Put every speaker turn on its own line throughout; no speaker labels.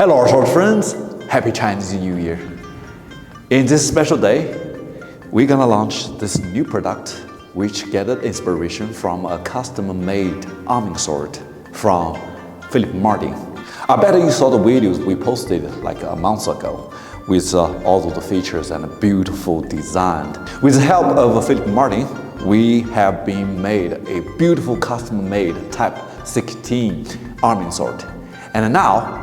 Hello short friends, happy Chinese New Year. In this special day, we're gonna launch this new product which gathered inspiration from a custom-made arming sword from Phillip. I bet you saw the videos we posted like a month ago with all of the features and a beautiful design. With the help of Phillip, we have been made a beautiful custom-made Type 16 arming sword. And now,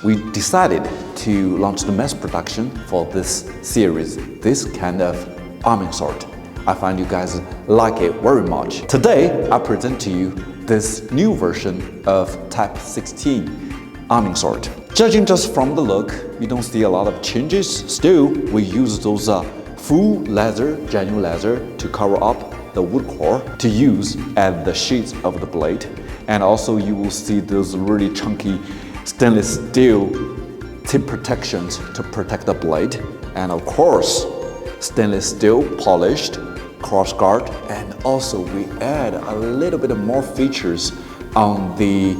we decided to launch the mass production for this series, this kind of arming sword. I find you guys like it very much. Today, I present to you this new version of Type 16 arming sword. Judging just from the look, you don't see a lot of changes. Still, we use those full leather, genuine leather to cover up the wood core to use at the sheath of the blade. And also you will see those really chunky stainless steel tip protections to protect the blade, and of course stainless steel polished cross guard, and also we add a little bit more features on the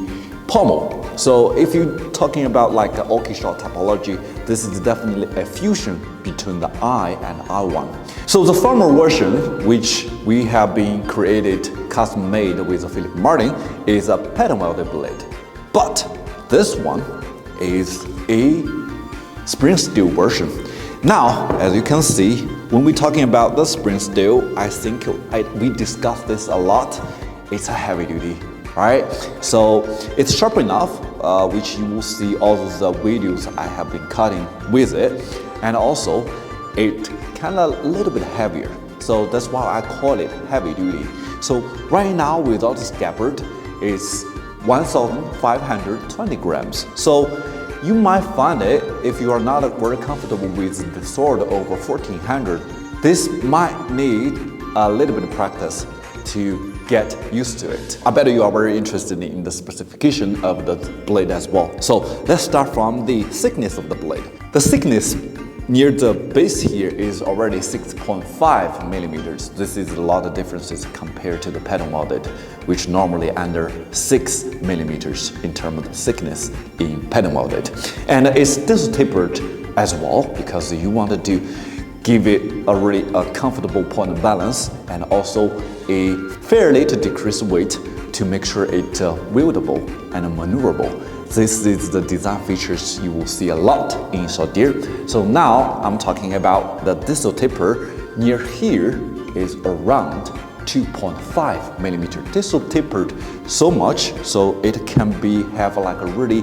pommel. So if you're talking about like Oakeshott typology, this is definitely a fusion between the I and I1. So the former version, which we have been created custom made with Phillip, is a pattern-welded blade, but this one is a spring steel version. Now, as you can see, when we're talking about the spring steel, I think we discussed this a lot. It's a heavy duty, right? So it's sharp enough, which you will see all of the videos I have been cutting with it. And also, it kind of a little bit heavier. So that's why I call it heavy duty. So right now, without the scabbard, it's 1,520 grams. So you might find it, if you are not very comfortable with the sword over 1,400, this might need a little bit of practice to get used to it. I bet you are very interested in the specification of the blade as well. So let's start from the thickness of the blade. The thickness near the base here is already 6.5 millimeters. This is a lot of differences compared to the pattern-welded, which normally under 6 millimeters in terms of the thickness in pattern-welded. And it's still tapered as well because you wanted to give it a comfortable point of balance and also a fairly to decrease weight to make sure it's wieldable and maneuverable. This is the design features you will see a lot in Swordier. So now I'm talking about the distal taper near here is around 2.5 millimeter. Distal tapered so much so it can have like a really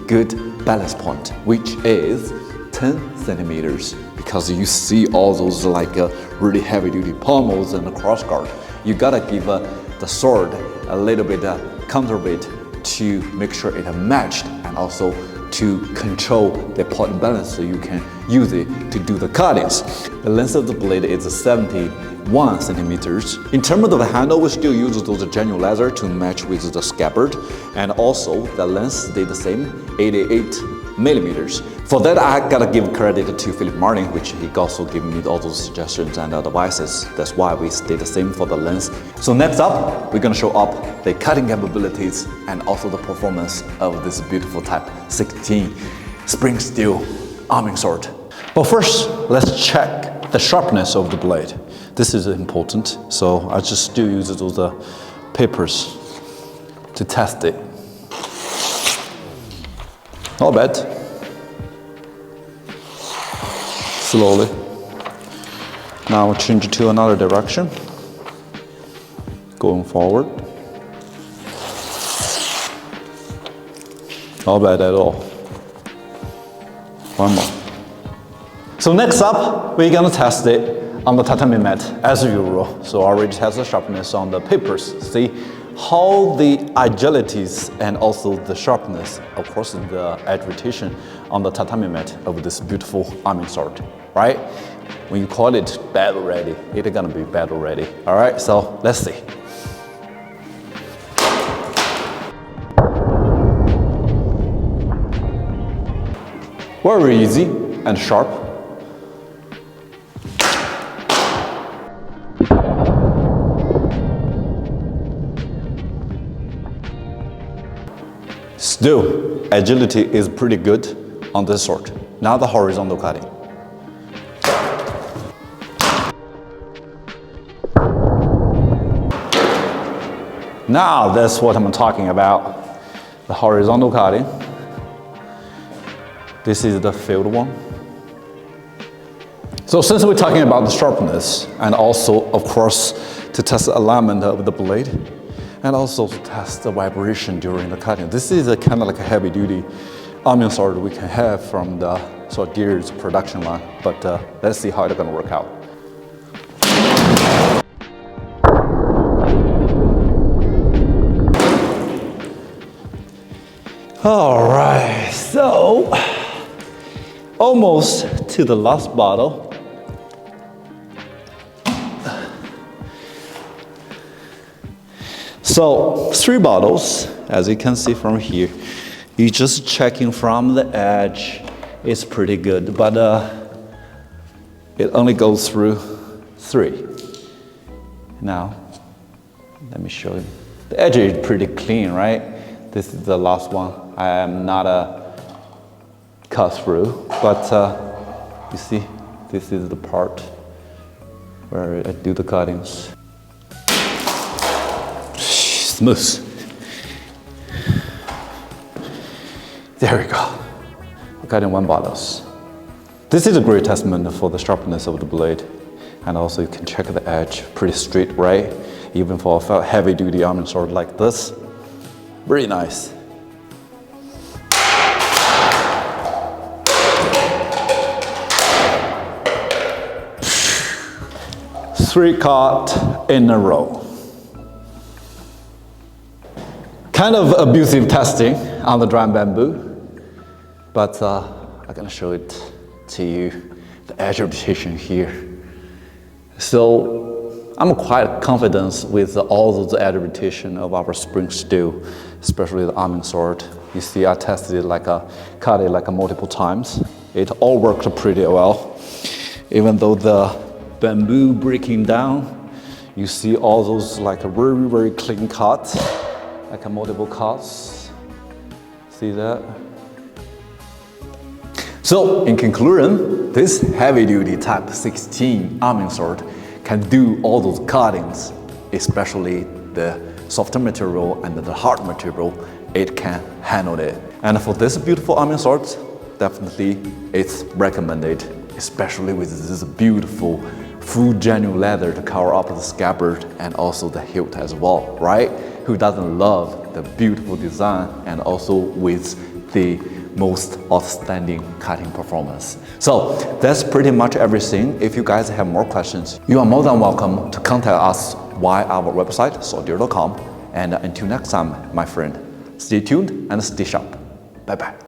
good balance point, which is 10 centimeters. Because you see all those like really heavy duty pommels and the cross guard. You gotta give the sword a little bit counterweight to make sure it matched and also to control the point balance so you can use it to do the cuttings. The length of the blade is 71 centimeters. In terms of the handle, we still use those genuine leather to match with the scabbard, and also the length stayed the same, 88 millimeters. For that, I gotta give credit to Phillip, which he also gave me all those suggestions and advices. That's why we stay the same for the length. So next up, we're gonna show up the cutting capabilities and also the performance of this beautiful Type 16 spring steel arming sword. But first, let's check the sharpness of the blade. This is important, so I just still use those papers to test it. Not bad. Slowly. Now we'll change it to another direction. Going forward. Not bad at all. One more. So next up, we're gonna test it on the tatami mat as usual. So I already test the sharpness on the papers. See how the agilities and also the sharpness, of course the edge rotation on the tatami mat of this beautiful arming sword, right? When you call it battle ready, it's gonna be battle ready. All right, so let's see. Very easy and sharp. Still agility is pretty good on this sword, not the horizontal cutting. Now that's what I'm talking about, the horizontal cutting. This is the field one. So since we're talking about the sharpness, and also, of course, to test the alignment of the blade, and also to test the vibration during the cutting. This is a kind of like a heavy-duty arming sword we can have from the Swordier's production line, but let's see how it's gonna work out. All right, so almost to the last bottle. So 3 bottles, as you can see from here, you're just checking from the edge. It's pretty good, but it only goes through 3. Now, let me show you. The edge is pretty clean, right? This is the last one. I am not a cut through, but you see, this is the part where I do the cuttings. Smooth. There we go. We're cutting 1 bottles. This is a great testament for the sharpness of the blade, and also you can check the edge, pretty straight, right? Even for a heavy-duty arming sword like this, very nice. Three cut in a row. Kind of abusive testing on the dry bamboo, but I'm gonna show it to you, the edge rotation here. So I'm quite confident with all those edge rotation of our spring steel, especially the arming sword. You see, I tested it cut it multiple times. It all worked pretty well. Even though the bamboo breaking down, you see all those very, very clean cuts. Multiple cuts. See that? So in conclusion, this heavy-duty Type 16 arming sword can do all those cuttings, especially the softer material and the hard material. It can handle it. And for this beautiful arming sword, definitely it's recommended, especially with this beautiful full genuine leather to cover up the scabbard and also the hilt as well, right? Who doesn't love the beautiful design and also with the most outstanding cutting performance? So that's pretty much everything. If you guys have more questions, you are more than welcome to contact us via our website, swordier.com. And until next time, my friend, stay tuned and stay sharp. Bye-bye.